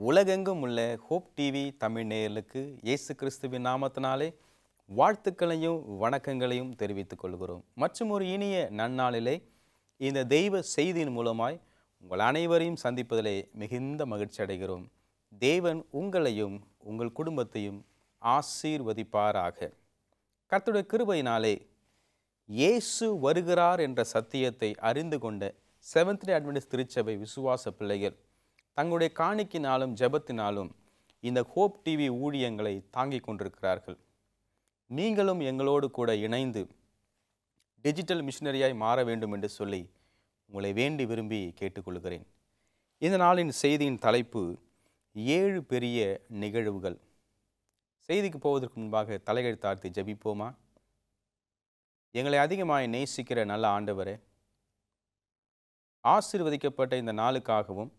உலகெங்கும் உள்ள hope TV Tamil நேயர்களுக்கு இயேசு கிறிஸ்துவின் நாமத்தினாலே வாழ்த்துக்களையும் வணக்கங்களையும் தெரிவித்துக் கொள்கிறோம். மற்றும் ஒரு இனிய நன்னாளிலே இந்த தெய்வ செய்தியின் மூலமாய் உங்கள் அனைவரையும் சந்திப்பதிலே மிகுந்த மகிழ்ச்சி அடைகிறோம். தேவன் உங்களையும் உங்கள் குடும்பத்தையும் ஆசீர்வதிப்பாராக. கர்த்தருடைய கிருபையினாலே இயேசு வருகிறார் என்ற சத்தியத்தை அறிந்து கொண்ட செவன்த் டே அட்வென்டிஸ்ட் திருச்சபை விசுவாச பிள்ளைகள் தங்களுடைய காணிக்கினாலும் ஜெபத்தினாலும் இந்த ஹோப் டிவி ஊழியங்களை தாங்கிக் கொண்டிருக்கிறார்கள். நீங்களும் எங்களோடு கூட இணைந்து டிஜிட்டல் மிஷனரியாய் மாற வேண்டும் என்று சொல்லி உங்களை வேண்டி விரும்பி கேட்டுக்கொள்கிறேன். இந்த நாளின் செய்தியின் தலைப்பு 7 பெரிய நிகழ்வுகள். செய்திக்கு போவதற்கு முன்பாக தலைகள் தாழ்த்தி ஜெபிப்போமா? எங்களை அதிகமாய் நேசிக்கிற நல்ல ஆண்டவரே, ஆசீர்வதிக்கப்பட்ட இந்த நாளுக்காகவும்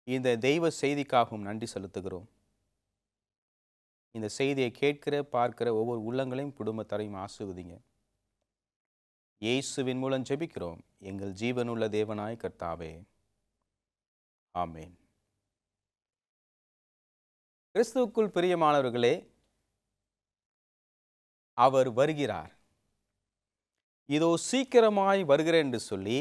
இந்த தெய்வ செய்திக்காகவும் நன்றி செலுத்துகிறோம். இந்த செய்தியை கேட்கிற பார்க்கிற ஒவ்வொரு உள்ளங்களையும் குடும்பத்தாரையும் ஆசீர்வதிங்க. இயேசுவின் மூலம் ஜெபிக்கிறோம் எங்கள் ஜீவனுள்ள தேவனாய் கர்த்தாவே, ஆமேன். கிறிஸ்துவுக்குள் பிரியமானவர்களே, அவர் வருகிறார், இதோ சீக்கிரமாய் வருகிறேன் என்று சொல்லி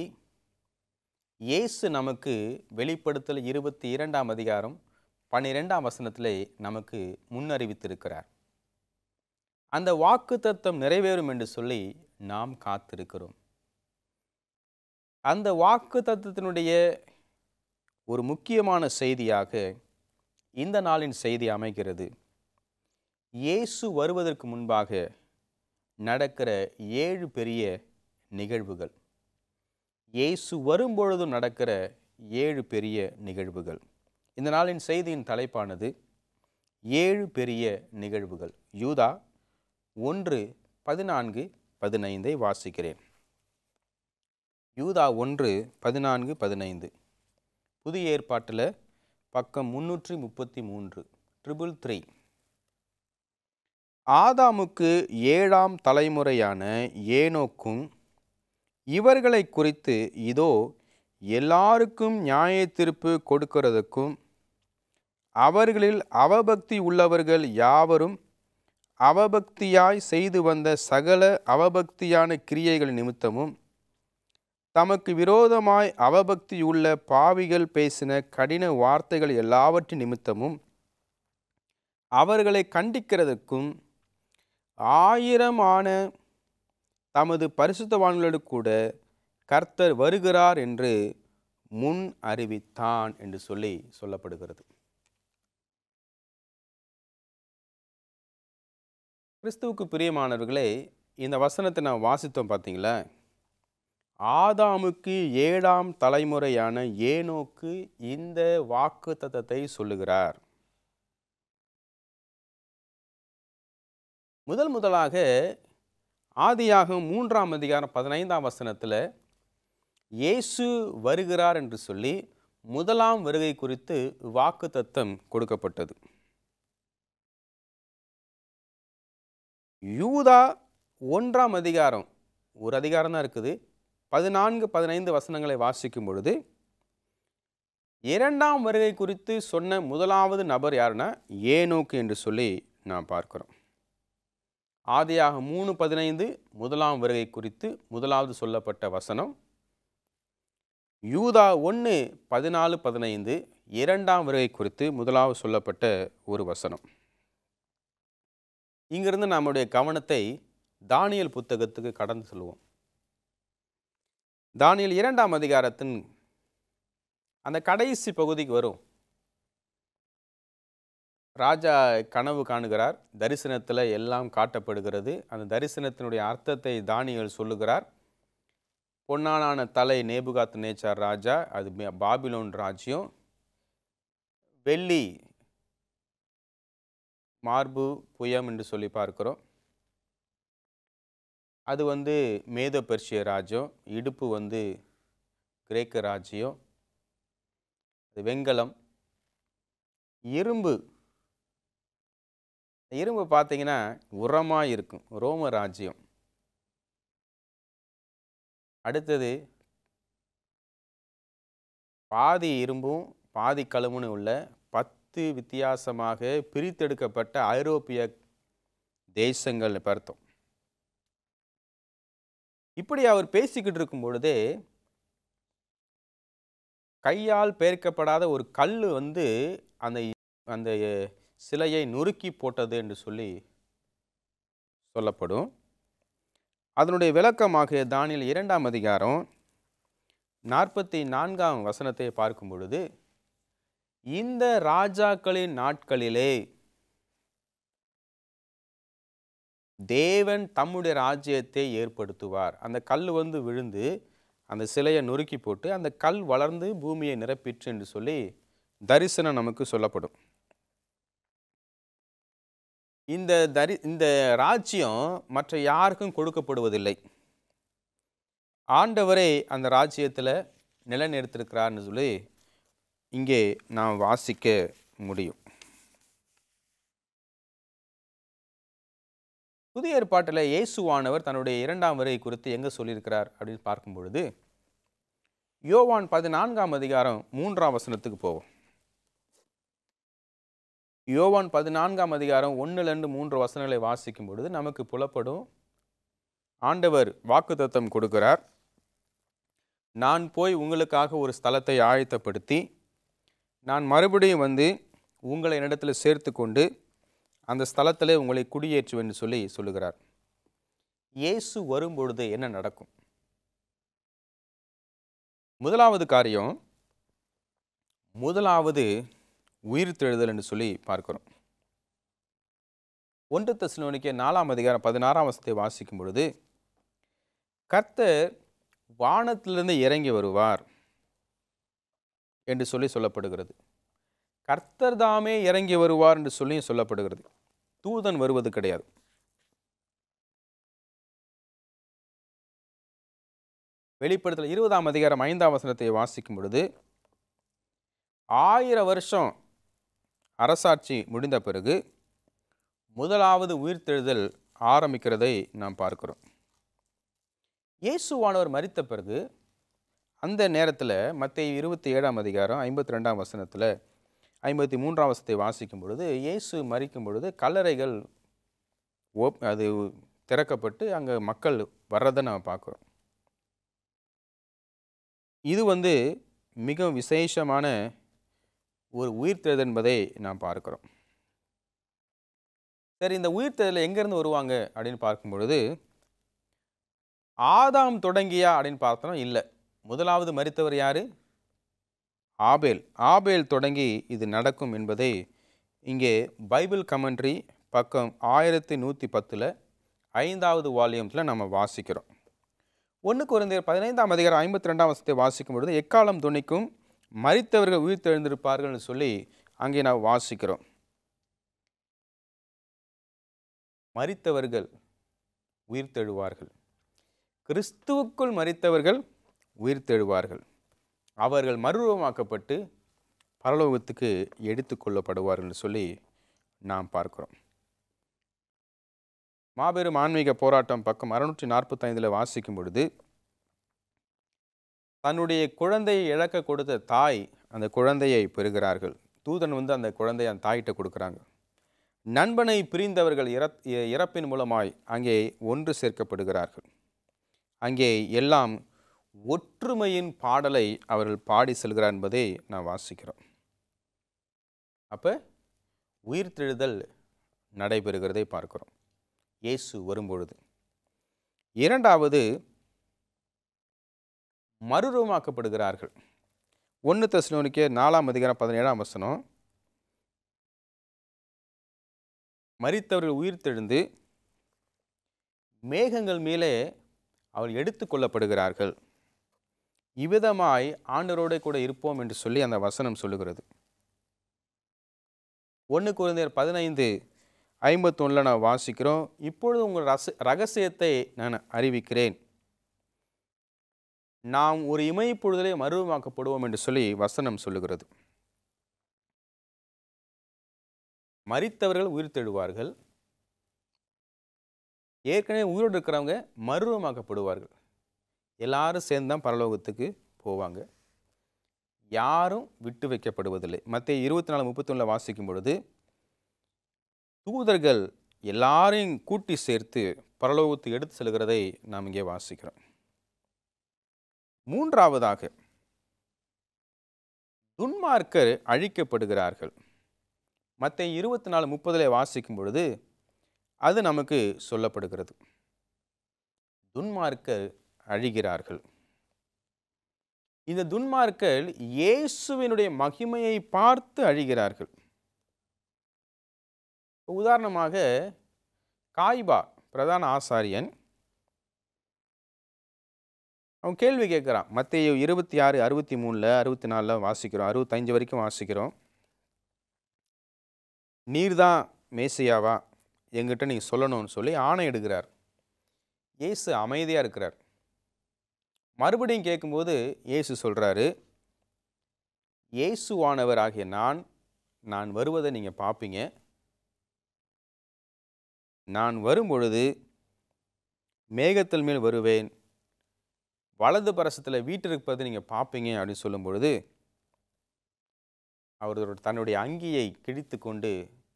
இயேசு நமக்கு வெளிப்படுத்தல் 22ஆம் அதிகாரம் 12ஆம் வசனத்திலே நமக்கு முன்னறிவித்திருக்கிறார். அந்த வாக்குத்தத்தம் நிறைவேறும் என்று சொல்லி நாம் காத்திருக்கிறோம். அந்த வாக்குத்தத்தத்தினுடைய ஒரு முக்கியமான செய்தியாக இந்த நாளின் செய்தி அமைகிறது. இயேசு வருவதற்கு முன்பாக நடக்கிற 7 பெரிய நிகழ்வுகள். இயேசு வரும்பொழுது நடக்கிற 7 பெரிய நிகழ்வுகள். இந்த நாளின் செய்தியின் தலைப்பானது 7 பெரிய நிகழ்வுகள். யூதா 1:14-15 வாசிக்கிறேன். யூதா 1:14-15 புதிய ஏற்பாட்டில் பக்கம் 333 333. ஆதாமுக்கு 7ஆம் தலைமுறையான ஏனோக்கும் இவர்களை குறித்து இதோ எல்லாருக்கும் நியாயத்தீர்ப்பு கொடுக்கிறதுக்கும் அவர்களில் அவபக்தி உள்ளவர்கள் யாவரும் அவபக்தியாய் செய்து வந்த சகல அவபக்தியான கிரியைகள் நிமித்தமும் தமக்கு விரோதமாய் அவபக்தியுள்ள பாவிகள் பேசின கடின வார்த்தைகள் எல்லாவற்றின் நிமித்தமும் அவர்களை கண்டிக்கிறதுக்கும் 1000 தமது பரிசுத்தவான்களோடு கூட கர்த்தர் வருகிறார் என்று முன் அறிவித்தான் என்று சொல்லப்படுகிறது. கிறிஸ்துவுக்கு பிரியமானவர்களே, இந்த வசனத்தை நான் வாசித்தோம் பார்த்தீங்களா? ஆதாமுக்கு 7ஆம் தலைமுறையான ஏனோக்கு இந்த வாக்குத்தத்தத்தை சொல்லுகிறார். முதலாக ஆதியாகமம் 3ஆம் அதிகாரம் 15ஆம் வசனத்தில் இயேசு வருகிறார் என்று சொல்லி முதலாம் வருகை குறித்து வாக்குத்தத்தம் கொடுக்கப்பட்டது. யூதா 1ஆம் அதிகாரம், ஒரு அதிகாரம் தான் இருக்குது, 14-15 வசனங்களை வாசிக்கும் பொழுது 2ஆம் வருகை குறித்து சொன்ன முதலாவது நபர் யாருன்னா ஏனோக்கு என்று சொல்லி நாம் பார்க்கிறோம். ஆதியாகமம் 3:15 முதலாம் வருகை குறித்து முதலாவது சொல்லப்பட்ட வசனம். யூதா 1:14-15 2ஆம் வருகை குறித்து முதலாவது சொல்லப்பட்ட ஒரு வசனம். இங்கிருந்து நம்முடைய கவனத்தை தானியேல் புத்தகத்துக்கு கடந்து செல்வோம். தானியேல் 2ஆம் அதிகாரத்தின் அந்த கடைசி பகுதிக்கு வரும். ராஜா கனவு காணுகிறார், தரிசனத்தில் எல்லாம் காட்டப்படுகிறது. அந்த தரிசனத்தினுடைய அர்த்தத்தை தானியேல் சொல்லுகிறார். பொன்னாலான தலை நேபுகாத் நேச்சார் ராஜா, அது பாபிலோன் ராஜ்யம். வெள்ளி மார்பு புயம் என்று சொல்லி பார்க்கிறோம். அது மேதோ பெர்ஷிய ராஜ்யம். இடுப்பு கிரேக்க ராஜ்யம். அது வெண்கலம். இரும்பு பார்த்தீங்கன்னா உரமாக இருக்கும், ரோம ராஜ்யம். அடுத்தது பாதி இரும்பும் பாதி கலமுன்னு உள்ள 10 வித்தியாசமாக பிரித்தெடுக்கப்பட்ட ஐரோப்பிய தேசங்கள் பார்த்தோம். இப்படி அவர் பேசிக்கிட்டு இருக்கும் பொழுதே கையால் பெயர்க்கப்படாத ஒரு கல் வந்து அந்த அந்த சிலையை நொறுக்கி போட்டது என்று சொல்லி சொல்லப்படும். அதனுடைய விளக்கமாக தானியேல் 2ஆம் அதிகாரம் 44ஆம் வசனத்தை பார்க்கும் பொழுது, இந்த ராஜாக்களின் நாட்களிலே தேவன் தம்முடைய ராஜ்யத்தை ஏற்படுத்துவார். அந்த கல் வந்து விழுந்து அந்த சிலையை நொறுக்கி போட்டு அந்த கல் வளர்ந்து பூமியை நிரப்பிற்று என்று சொல்லி தரிசனம் நமக்கு சொல்லப்படும். இந்த ராஜ்யம் மற்ற யாருக்கும் கொடுக்கப்படுவதில்லை. ஆண்டவரே அந்த ராஜ்யத்தில் நிலைநிறுத்திருக்கிறார்னு சொல்லி இங்கே நாம் வாசிக்க முடியும். புதிய ஏற்பாட்டில் இயேசுவானவர் தன்னுடைய 2ஆம் வருகை குறித்து எங்கே சொல்லியிருக்கிறார் அப்படின்னு பார்க்கும் பொழுது, யோவான் 14ஆம் அதிகாரம் 3ஆம் வசனத்துக்கு போவோம். யோவான் 14ஆம் அதிகாரம் 1-3 வசனங்களை வாசிக்கும் பொழுது நமக்கு புலப்படும். ஆண்டவர் வாக்குத்தத்தம் கொடுக்கிறார். நான் போய் உங்களுக்காக ஒரு ஸ்தலத்தை ஆயத்தப்படுத்தி நான் மறுபடியும் வந்து உங்களை என்னிடத்தில் சேர்த்து கொண்டு அந்த ஸ்தலத்திலே உங்களை குடியேற்றுவேன் என்று சொல்லி சொல்லுகிறார். இயேசு வரும்பொழுது என்ன நடக்கும்? முதலாவது காரியம், முதலாவது உயிர்த்தெழுதல் என்று சொல்லி பார்க்கிறோம். 1 தெசலோனிக்கேயர் 4ஆம் அதிகாரம் 16ஆம் வசனத்தை வாசிக்கும் பொழுது, கர்த்தர் வானத்திலிருந்து இறங்கி வருவார் என்று சொல்லி சொல்லப்படுகிறது. கர்த்தர் தாமே இறங்கி வருவார் என்று சொல்லி சொல்லப்படுகிறது. தூதன் வருவது கிடையாது. வெளிப்படுத்தல் 20ஆம் அதிகாரம் 5ஆம் வசனத்தை வாசிக்கும் பொழுது, 1000 வருஷம் அரசாட்சி முடிந்த பிறகு முதலாவது உயிர்த்தெழுதல் ஆரம்பிக்கிறதை நாம் பார்க்கிறோம். இயேசுவானவர் மரித்த பிறகு அந்த நேரத்தில் மத்தேயு 27ஆம் அதிகாரம் 52ஆம் வசனத்தில் 53ஆம் வசனத்தை வாசிக்கும் பொழுது, இயேசு மரிக்கும் பொழுது கல்லறைகள் அது திறக்கப்பட்டு அங்கே மக்கள் வர்றதை நாம் பார்க்குறோம். இது வந்து மிக விசேஷமான ஒரு உயிர்த்தெழுதல் என்பதை நாம் பார்க்கிறோம். சரி, இந்த உயிர்த்தெழுதல் எங்கேருந்து வருவாங்க அப்படின்னு பார்க்கும் பொழுது, ஆதாம் தொடங்கியா அப்படின்னு பார்த்தோம். இல்லை, முதலாவது மரித்தவர் யாரு? ஆபேல். ஆபேல் தொடங்கி இது நடக்கும் என்பதை இங்கே பைபிள் கமெண்ட்ரி பக்கம் 1110 5வது வால்யூம்ஸில் நம்ம வாசிக்கிறோம். 1 கொரிந்தியர் 15ஆம் அதிகாரம் 52ஆம் வசனத்தை வாசிக்கும் பொழுது, எக்காலம் துணிக்கும் மரித்தவர்கள் உயிர்த்தெழுந்திருப்பார்கள் சொல்லி அங்கே நாம் வாசிக்கிறோம். மரித்தவர்கள் உயிர்த்தெழுவார்கள். கிறிஸ்துவுக்குள் மரித்தவர்கள் உயிர்த்தெழுவார்கள். அவர்கள் மறுரூபமாக்கப்பட்டு பரலோகத்துக்கு எடுத்துக்கொள்ளப்படுவார்கள் சொல்லி நாம் பார்க்கிறோம். மாபெரும் ஆன்மீக போராட்டம் பக்கம் 645 வாசிக்கும் பொழுது, தன்னுடைய குழந்தையை இழக்க கொடுத்த தாய் அந்த குழந்தையை பெறுகிறார்கள். தூதன் வந்து அந்த குழந்தையை அந்த தாயிட்ட கொடுக்குறாங்க. நண்பனை பிரிந்தவர்கள் இறப்பின் மூலமாய் அங்கே ஒன்று சேர்க்கப்படுகிறார்கள். அங்கே எல்லாம் ஒற்றுமையின் பாடலை அவர்கள் பாடி செல்கிறார் என்பதை நாம் வாசிக்கிறோம். அப்போ உயிர்த்தெழுதல் நடைபெறுகிறதை பார்க்கிறோம் இயேசு வரும்பொழுது. இரண்டாவது, மறுரூபமாக்கப்படுகிறார்கள். 1 தெசலோனிக்கேயர் 4ஆம் அதிகாரம் 17ஆம் வசனம், மரித்தவர்கள் உயிர்த்தெழுந்து மேகங்கள் மேலே அவர் எடுத்துக்கொள்ளப்படுகிறார்கள். இவ்விதமாய் ஆண்டவரோடு கூட இருப்போம் என்று சொல்லி அந்த வசனம் சொல்லுகிறது. 1 கொரிந்தியர் 15:51 நான் வாசிக்கிறோம். இப்பொழுது உங்கள் ரகசியத்தை நான் அறிவிக்கிறேன், நாம் ஒரு இமைப்பொழுதிலே மறுரூபமாக்கப்படுவோம் என்று சொல்லி வசனம் சொல்லுகிறது. மரித்தவர்கள் உயிர்த்தெழுவார்கள். ஏற்கனவே உயிரோடு இருக்கிறவங்க மறுரூபமாக்கப்படுவார்கள். எல்லாரும் சேர்ந்து தான் பரலோகத்துக்கு போவாங்க. யாரும் விட்டு வைக்கப்படுவதில்லை. மத்தேயு 24:31 வாசிக்கும் பொழுது, தூதர்கள் எல்லாரையும் கூட்டி சேர்த்து பரலோகத்துக்கு எடுத்து செல்கிறதை நாம் இங்கே வாசிக்கிறோம். மூன்றாவதாக, துன்மார்க்கர் அழிக்கப்படுகிறார்கள். மத்தேயு 24:30 வாசிக்கும் பொழுது அது நமக்கு சொல்லப்படுகிறது. துன்மார்க்கர் அழிகிறார்கள். இந்த துன்மார்க்கர் இயேசுவினுடைய மகிமையை பார்த்து அழிகிறார்கள். உதாரணமாக, காய்பா பிரதான ஆசாரியன் அவன் கேள்வி கேட்குறான். மத்தேயு 26, 63, 64 வாசிக்கிறோம், 65 வரைக்கும் வாசிக்கிறோம். நீர்தான் மேசியாவா, எங்கிட்ட நீங்கள் சொல்லணும்னு சொல்லி ஆணை எடுக்கிறார். இயேசு அமைதியாக இருக்கிறார். மறுபடியும் கேட்கும்போது இயேசு சொல்கிறாரு, இயேசுவானவர் ஆகிய நான் வருவதை நீங்கள் பார்ப்பீங்க. நான் வரும்பொழுது மேகத்தில் மேல் வருவேன், வலது பரசத்தில் வீட்டிருப்பது நீங்கள் பார்ப்பீங்க அப்படின்னு சொல்லும் பொழுது அவர் தன்னுடைய அங்கியை கிழித்து கொண்டு,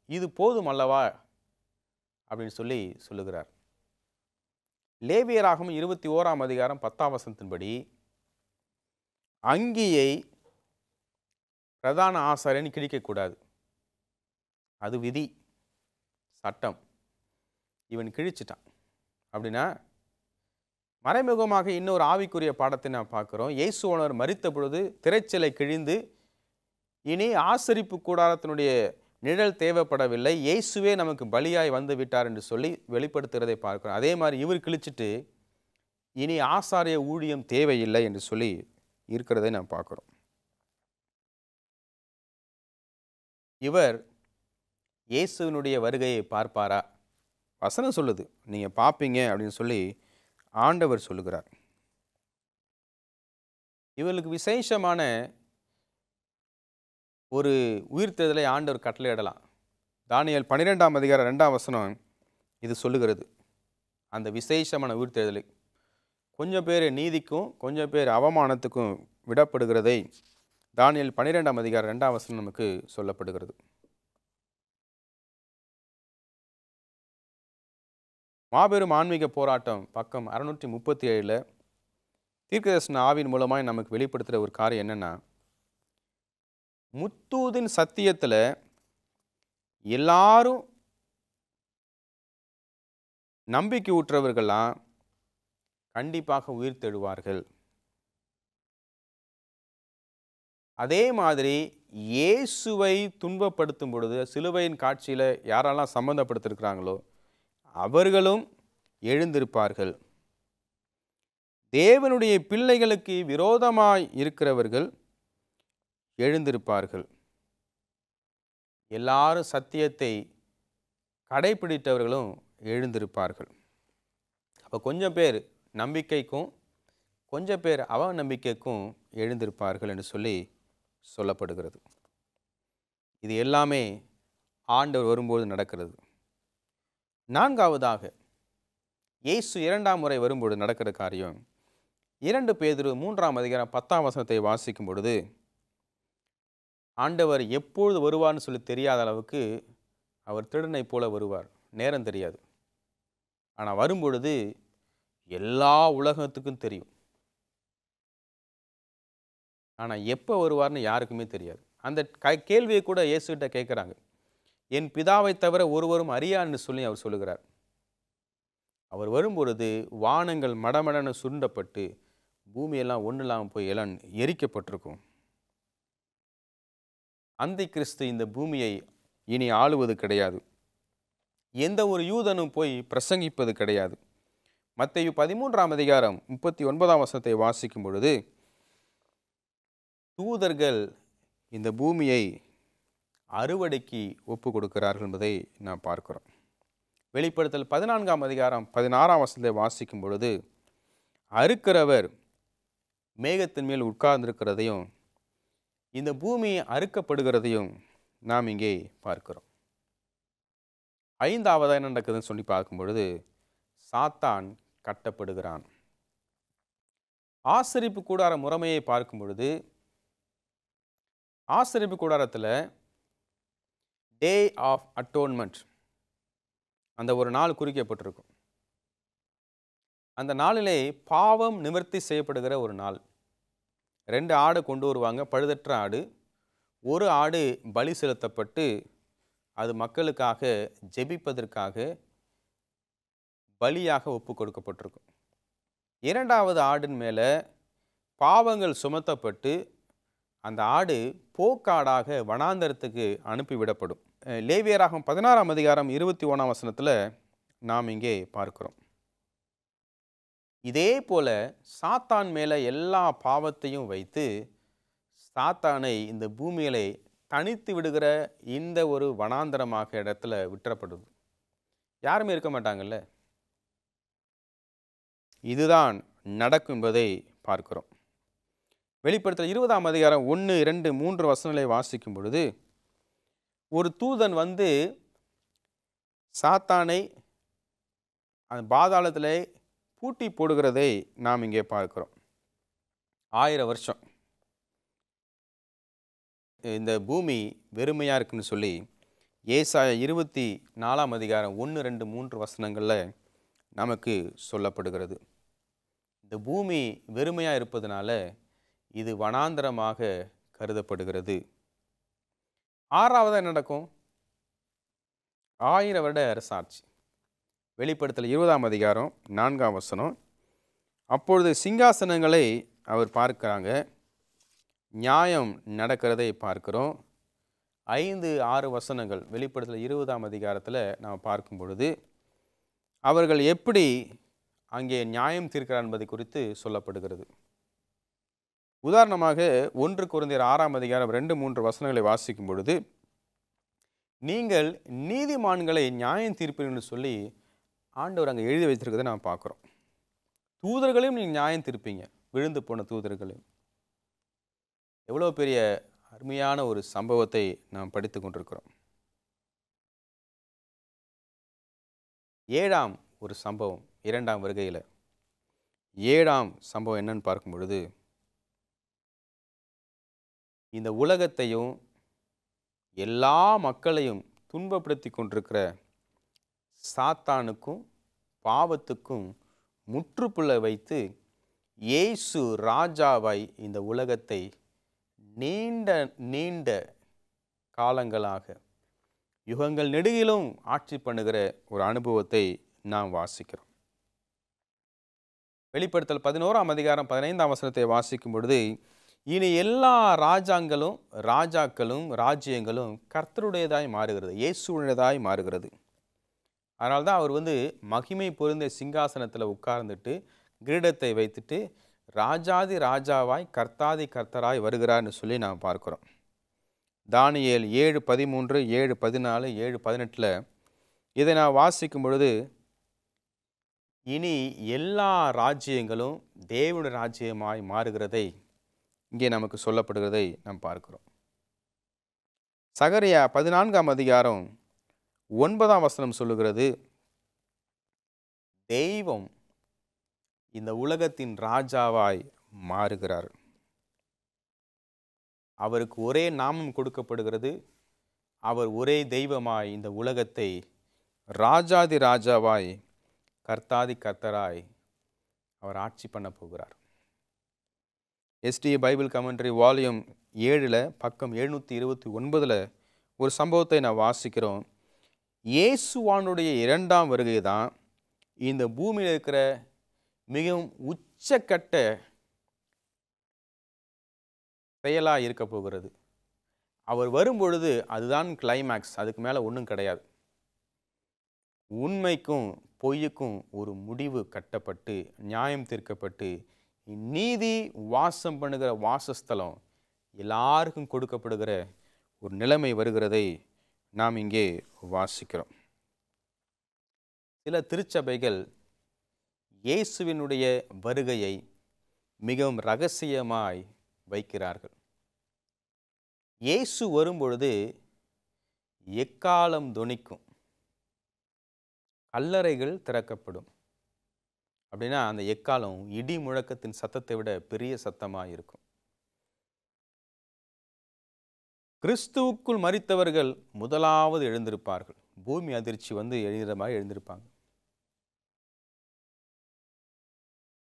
இது போதும் அல்லவா அப்படின்னு சொல்லுகிறார். லேவியராகமம் 21ஆம் அதிகாரம் 10ஆம் வசனத்தின்படி அங்கியை பிரதான ஆசாரியன் கிழிக்கக்கூடாது. அது விதி, சட்டம். இவன் கிழிச்சிட்டான். அப்படின்னா மறைமுகமாக இன்னொரு ஆவிக்குரிய பாடத்தை நாம் பார்க்குறோம். இயேசுவானவர் மரித்த பொழுது திரைச்சலை கிழிந்து இனி ஆசரிப்பு கூடாரத்தினுடைய நிழல் தேவைப்படவில்லை, இயேசுவே நமக்கு பலியாய் வந்து விட்டார் என்று சொல்லி வெளிப்படுத்துகிறதை பார்க்கிறோம். அதே மாதிரி இவர் கிழிச்சிட்டு இனி ஆசாரிய ஊழியம் தேவையில்லை என்று சொல்லி இருக்கிறதை நாம் பார்க்குறோம். இவர் இயேசுவினுடைய வருகையை பார்ப்பாரா? வசனம் சொல்லுது, நீங்கள் பார்ப்பீங்க அப்படின்னு சொல்லி ஆண்டவர் சொல்லுகிறார். இவர்களுக்கு விசேஷமான ஒரு உயிர்த்தெழுதலை ஆண்டவர் கட்டளையிடலாம். தானியேல் 12ஆம் அதிகாரம் 2ஆம் வசனம் இது சொல்லுகிறது. அந்த விசேஷமான உயிர்த்தெழுதலை கொஞ்சம் பேர் நீதிக்கும் கொஞ்சம் பேர் அவமானத்துக்கும் விடப்படுகிறதை தானியேல் 12ஆம் அதிகாரம் 2ஆம் வசனம் நமக்கு சொல்லப்படுகிறது. மாபெரும் ஆன்மீக போராட்டம் பக்கம் 637 தீர்க்கதரிசன ஆவியின் மூலமாய் நமக்கு வெளிப்படுத்துகிற ஒரு காரியம் என்னென்னா, முத்தூதின் சத்தியத்தில் எல்லாரும் நம்பிக்கை ஊற்றவர்கள்லாம் கண்டிப்பாக உயிர்த்தெழுவார்கள். அதே மாதிரி இயேசுவை துன்பப்படுத்தும் பொழுது சிலுவையின் காட்சியில் யாரெல்லாம் சம்பந்தப்படுத்திருக்கிறாங்களோ அவர்களும் எழுந்திருப்பார்கள். தேவனுடைய பிள்ளைகளுக்கு விரோதமாய் இருக்கிறவர்கள் எழுந்திருப்பார்கள். எல்லாரும் சத்தியத்தை கடைபிடித்தவர்களும் எழுந்திருப்பார்கள். அப்போ கொஞ்சம் பேர் நம்பிக்கைக்கும் கொஞ்சம் பேர் அவநம்பிக்கைக்கும் எழுந்திருப்பார்கள் என்று சொல்லி சொல்லப்படுகிறது. இது எல்லாமே ஆண்டவர் வரும்போது நடக்கிறது. நான்காவதாக, இயேசு 2ஆம் முறை வரும்போது நடக்கிற காரியம் 2 பேதுரு 3ஆம் அதிகாரம் 10ஆம் வசனத்தை வாசிக்கும் பொழுது, ஆண்டவர் எப்பொழுது வருவார்னு சொல்லி தெரியாத அளவுக்கு அவர் திருடனை போல வருவார். நேரம் தெரியாது. ஆனால் வரும்பொழுது எல்லா உலகத்துக்கும் தெரியும். ஆனால் எப்போ வருவார்னு யாருக்குமே தெரியாது. அந்த கேள்வியை கூட இயேசுகிட்ட கேட்குறாங்க. என் பிதாவை தவிர ஒருவரும் அறியான்னு சொல்லி அவர் சொல்லுகிறார். அவர் வரும்பொழுது வானங்கள் மடமடன்னு சுருண்டப்பட்டு பூமியெல்லாம் ஒன்றும் இல்லாமல் போய் எல்லாம் எரிக்கப்பட்டிருக்கும். அந்தி கிறிஸ்து இந்த பூமியை இனி ஆளுவது கிடையாது. எந்த ஒரு யூதனும் போய் பிரசங்கிப்பது கிடையாது. மத்தேயு 13ஆம் அதிகாரம் 39ஆம் வசனத்தை வாசிக்கும் பொழுது, தூதர்கள் இந்த பூமியை அறுவடைக்கு ஒப்பு கொடுக்கிறார்கள் என்பதை நாம் பார்க்கிறோம். வெளிப்படுத்தல் 14ஆம் அதிகாரம் 16ஆம் வசனத்தை வாசிக்கும் பொழுது, அறுக்கிறவர் மேகத்தின் மேல் உட்கார்ந்திருக்கிறதையும் இந்த பூமி அறுக்கப்படுகிறதையும் நாம் இங்கே பார்க்கிறோம். 5ஆவதாக என்ன நடக்குதுன்னு சொல்லி பார்க்கும் பொழுது, சாத்தான் கட்டப்படுகிறான். ஆசரிப்பு கூடார முறைமையை பார்க்கும் பொழுது ஆசரிப்பு கூடாரத்தில் டே ஆஃப் அட்டோன்மெண்ட் அந்த ஒரு நாள் குறிக்கப்பட்டிருக்கும். அந்த நாளிலே பாவம் நிவர்த்தி செய்யப்படுகிற ஒரு நாள். 2 ஆடு கொண்டு வருவாங்க, பழுதற்ற ஆடு. ஒரு ஆடு பலி செலுத்தப்பட்டு அது மக்களுக்காக ஜெபிப்பதற்காக பலியாக ஒப்பு கொடுக்கப்பட்டிருக்கும். 2வது ஆடின் மேலே பாவங்கள் சுமத்தப்பட்டு அந்த ஆடு போக்காடாக வனாந்தரத்துக்கு அனுப்பிவிடப்படும். லேவியராகமம் 16ஆம் அதிகாரம் 21ஆம் வசனத்தில் நாம் இங்கே பார்க்கிறோம். இதே போல சாத்தான் மேலே எல்லா பாவத்தையும் வைத்து சாத்தானை இந்த பூமியிலே தனித்து விடுகிற இந்த ஒரு வனாந்தரமாக இடத்துல விட்டுறப்படுது. யாருமே இருக்க மாட்டாங்கல்ல. இதுதான் நடக்கும் என்பதை பார்க்கிறோம். வெளிப்படுத்தல் 20ஆம் அதிகாரம் 1, 2, 3 வசனங்களை வாசிக்கும் பொழுது ஒரு தூதன் வந்து சாத்தானை அந்த பாதாளத்திலே பூட்டி போடுகிறதை நாம் இங்கே பார்க்கிறோம். 1000 வருஷம் இந்த பூமி வெறுமையாக இருக்குன்னு சொல்லி ஏசாயா 24ஆம் அதிகாரம் 1, 2, 3 வசனங்களில் நமக்கு சொல்லப்படுகிறது. இந்த பூமி வெறுமையாக இருப்பதனால இது வனாந்தரமாக கருதப்படுகிறது. 6வது என்ன நடக்கும்? 1000 வருட அரசாட்சி. வெளிப்படுத்தல் 20ஆம் அதிகாரம் 4ஆம் வசனம். அப்பொழுது சிங்காசனங்களை அவர் பார்க்கிறாங்க, நியாயம் நடக்கிறதை பார்க்கிறோம். 5, 6 வசனங்கள் வெளிப்படுத்தல் 20ஆம் அதிகாரத்தில் நாம் பார்க்கும் பொழுது அவர்கள் எப்படி அங்கே நியாயம் தீர்க்கிறார் என்பதை குறித்து சொல்லப்படுகிறது. உதாரணமாக 1 கொரிந்தியர் 6ஆம் அதிகாரம் 2, 3 வசனங்களை வாசிக்கும் பொழுது நீங்கள் நீதிமான்களை நியாயம் தீர்ப்பீர்கள் சொல்லி ஆண்டவர் அங்கே எழுதி வைத்திருக்கிறதை நாம் பார்க்குறோம். தூதர்களையும் நீங்கள் நியாயம் தீர்ப்பீங்க, விழுந்து போன தூதர்களையும். எவ்வளோ பெரிய அருமையான ஒரு சம்பவத்தை நாம் படித்து கொண்டிருக்கிறோம். 7ஆம் ஒரு சம்பவம் 2ஆம் வருகையில். 7ஆம் சம்பவம் என்னன்னு பார்க்கும் பொழுது இந்த உலகத்தையும் எல்லா மக்களையும் துன்பப்படுத்தி கொண்டிருக்கிற சாத்தானுக்கும் பாவத்துக்கும் முற்றுப்புள்ளி வைத்து இயேசு ராஜாவாய் இந்த உலகத்தை நீண்ட நீண்ட காலங்களாக யுகங்கள் நெடுகிலும் ஆட்சி பண்ணுகிற ஒரு அனுபவத்தை நாம் வாசிக்கிறோம். வெளிப்படுத்தல் 11ஆம் அதிகாரம் 15ஆம் வசனத்தை வாசிக்கும் பொழுது இனி எல்லா ராஜாக்களும் ராஜ்யங்களும் கர்த்தருடையதாய் மாறுகிறது, இயேசுடையதாய் மாறுகிறது. அதனால தான் அவர் வந்து மகிமை பொருந்த சிங்காசனத்தில் உட்கார்ந்துட்டு கிரீடத்தை வைத்துட்டு ராஜாதி ராஜாவாய் கர்த்தாதி கர்த்தராய் வருகிறார்னு சொல்லி நாம் பார்க்கிறோம். தானியேல் 7:13, 7:14, 7:18 இதை நான் வாசிக்கும் பொழுது இனி எல்லா ராஜ்யங்களும் தேவனுடைய ராஜ்யமாய் மாறுகிறதை இங்கே நமக்கு சொல்லப்படுகிறதை நாம் பார்க்கிறோம். சகரியா 14ஆம் அதிகாரம் 9ஆம் வசனம் சொல்லுகிறது, தெய்வம் இந்த உலகத்தின் ராஜாவாய் மாறுகிறார். அவருக்கு ஒரே நாமம் கொடுக்கப்படுகிறது. அவர் ஒரே தெய்வமாய் இந்த உலகத்தை ராஜாதி ராஜாவாய் கர்த்தாதி கர்த்தராய் அவர் ஆட்சி பண்ண போகிறார். எஸ்டி பைபிள் கமெண்ட்ரி வால்யூம் 7 பக்கம் 729 ஒரு சம்பவத்தை நான் வாசிக்கிறோம். இயேசுவானுடைய 2ஆம் வருகை தான் இந்த பூமியில் இருக்கிற மிகவும் உச்சக்கட்ட செயலாக இருக்க போகிறது. அவர் வரும்பொழுது அதுதான் கிளைமேக்ஸ், அதுக்கு மேலே ஒன்றும் கிடையாது. உண்மைக்கும் பொய்யுக்கும் ஒரு முடிவு கட்டப்பட்டு நியாயம் தீர்க்கப்பட்டு நீதி வாசம் பண்ணுகிற வாசஸ்தலம் எல்லாருக்கும் கொடுக்கப்படுகிற ஒரு நிலைமை வருகிறதை நாம் இங்கே வாசிக்கிறோம். சில திருச்சபைகள் இயேசுவினுடைய வருகையை மிகவும் இரகசியமாய் வைக்கிறார்கள். இயேசு வரும்பொழுது எக்காலம் தொனிக்கும், கல்லறைகள் திறக்கப்படும். அப்படின்னா அந்த எக்காலம் இடி முழக்கத்தின் சத்தத்தை விட பெரிய சத்தமாக இருக்கும். கிறிஸ்துவுக்குள் மரித்தவர்கள் முதலாவது எழுந்திருப்பார்கள். பூமி அதிர்ச்சி வந்து எழுகிற மாதிரி எழுந்திருப்பாங்க.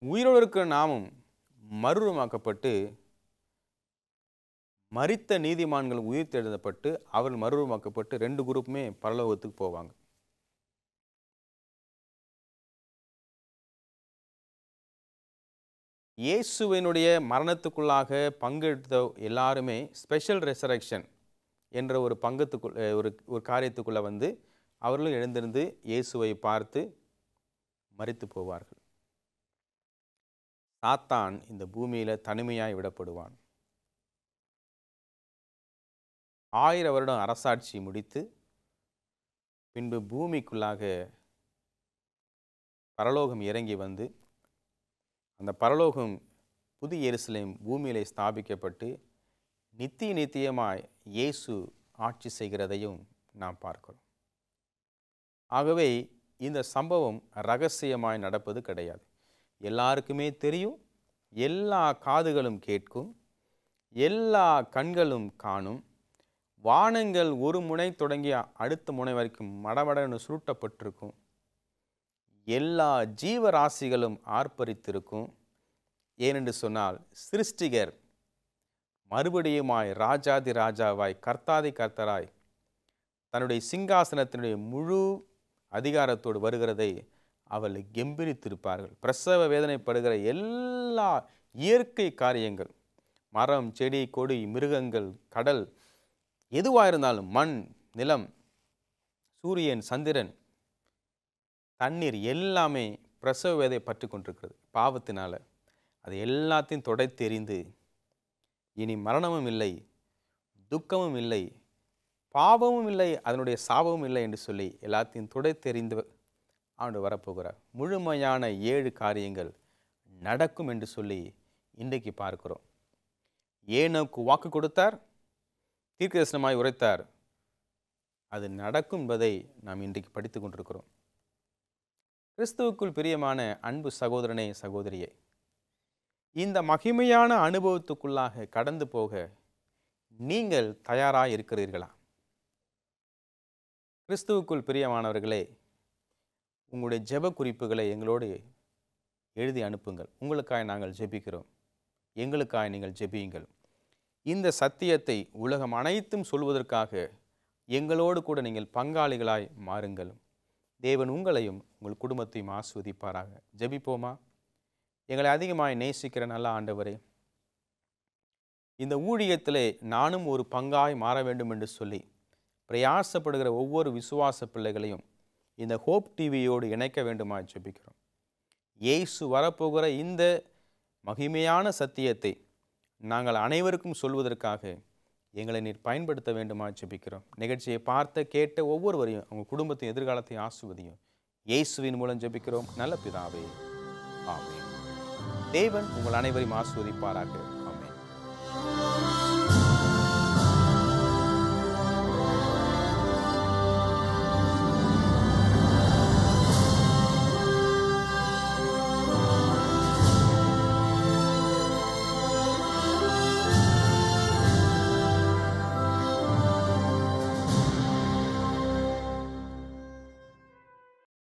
உயிரோடு இருக்கிற நாமும் மறுரூபமாக்கப்பட்டு மரித்த நீதிமான்கள் உயிர் தெழுதப்பட்டு அவர்கள் மறுரூபமாக்கப்பட்டு 2 குரூப்புமே பரலோகத்துக்கு போவாங்க. இயேசுவினுடைய மரணத்துக்குள்ளாக பங்கெடுத்த எல்லாருமே ஸ்பெஷல் ரெசரக்ஷன் என்ற ஒரு ஒரு காரியத்துக்குள்ளே வந்து அவர்களும் எழுந்திருந்து இயேசுவை பார்த்து மரித்து போவார்கள். சாத்தான் இந்த பூமியில் தனிமையாய் விடப்படுவான். 1000 வருடம் அரசாட்சி முடித்து பின்பு பூமிக்குள்ளாக பரலோகம் இறங்கி வந்து அந்த பரலோகம் புதிய எருசலேம் பூமியிலே ஸ்தாபிக்கப்பட்டு நித்தியமாய் இயேசு ஆட்சி செய்கிறதையும் நாம் பார்க்கிறோம். ஆகவே இந்த சம்பவம் ரகசியமாய் நடப்பது கிடையாது. எல்லாருக்குமே தெரியும், எல்லா காதுகளும் கேட்கும், எல்லா கண்களும் காணும். வானங்கள் ஒரு முனை தொடங்கி அடுத்த முனை வரைக்கும் மடமடன்னு சுருட்டப்பட்டிருக்கும். எல்லா ஜீவராசிகளும் ஆர்ப்பரித்திருக்கும். ஏனென்று சொன்னால் சிருஷ்டிகர் மறுபடியுமாய் ராஜாதி ராஜாவாய் கர்த்தாதி கர்த்தராய் தன்னுடைய சிங்காசனத்தினுடைய முழு அதிகாரத்தோடு வருகிறதை அவள் கெம்பீரித்திருப்பார்கள். பிரசவ வேதனைப்படுகிற எல்லா இயற்கை காரியங்கள், மரம், செடி, கொடி, மிருகங்கள், கடல், எதுவாக இருந்தாலும், மண், நிலம், சூரியன், சந்திரன், தண்ணீர் எல்லாமே பிரசவ வேதை பற்றி கொண்டிருக்கிறது பாவத்தினால. அது எல்லாத்தையும் தொடைத்தெறிந்து இனி மரணமும் இல்லை, துக்கமும் இல்லை, பாவமும் இல்லை, அதனுடைய சாபமும் இல்லை என்று சொல்லி எல்லாத்தையும் துடைத்தெறிந்து ஆண்டு வரப்போகிறார். முழுமையான 7 காரியங்கள் நடக்கும் என்று சொல்லி இன்றைக்கு பார்க்கிறோம். ஏனோக்கு வாக்கு கொடுத்தார், தீர்க்கதரிசனமாய் உரைத்தார். அது நடக்கும் என்பதை நாம் இன்றைக்கு படித்து கொண்டிருக்கிறோம். கிறிஸ்துவுக்குள் பிரியமான அன்பு சகோதரனே, சகோதரியே, இந்த மகிமையான அனுபவத்துக்குள்ளாக கடந்து போக நீங்கள் தயாராக இருக்கிறீர்களா? கிறிஸ்துவுக்குள் பிரியமானவர்களே, உங்களுடைய ஜெப குறிப்புகளை எங்களோடு எழுதி அனுப்புங்கள். உங்களுக்காக நாங்கள் ஜெபிக்கிறோம். எங்களுக்காக நீங்கள் ஜெபியுங்கள். இந்த சத்தியத்தை உலகம் அனைத்தும் சொல்வதற்காக எங்களோடு கூட நீங்கள் பங்காளிகளாய் மாறுங்கள். தேவன் உங்களையும் உங்கள் குடும்பத்தையும் ஆசீர்வதிப்பாராக. ஜெபிப்போமா? எங்களை அதிகமாய் நேசிக்கிற நல்ல ஆண்டவரே, இந்த ஊழியத்திலே நானும் ஒரு பங்காய் மாற வேண்டும் என்று சொல்லி பிரயாசப்படுகிற ஒவ்வொரு விசுவாச பிள்ளைகளையும் இந்த ஹோப் டிவியோடு இணைக்க வேண்டுமா ஜெபிக்கிறோம். இயேசு வரப்போகிற இந்த மகிமையான சத்தியத்தை நாங்கள் அனைவருக்கும் சொல்வதற்காக எங்களை நீர் பயன்படுத்த வேண்டுமா ஜெபிக்கிறோம். நிகழ்ச்சியை பார்த்த கேட்ட ஒவ்வொருவரையும் அவங்க குடும்பத்தின் எதிர்காலத்தை ஆசீர்வதியும். இயேசுவின் மூலம் ஜெபிக்கிறோம் நல்ல பிதாவே, ஆமென். தேவன் உங்கள் அனைவரையும் ஆசீர்வதிப்பாராக. ஆமென்.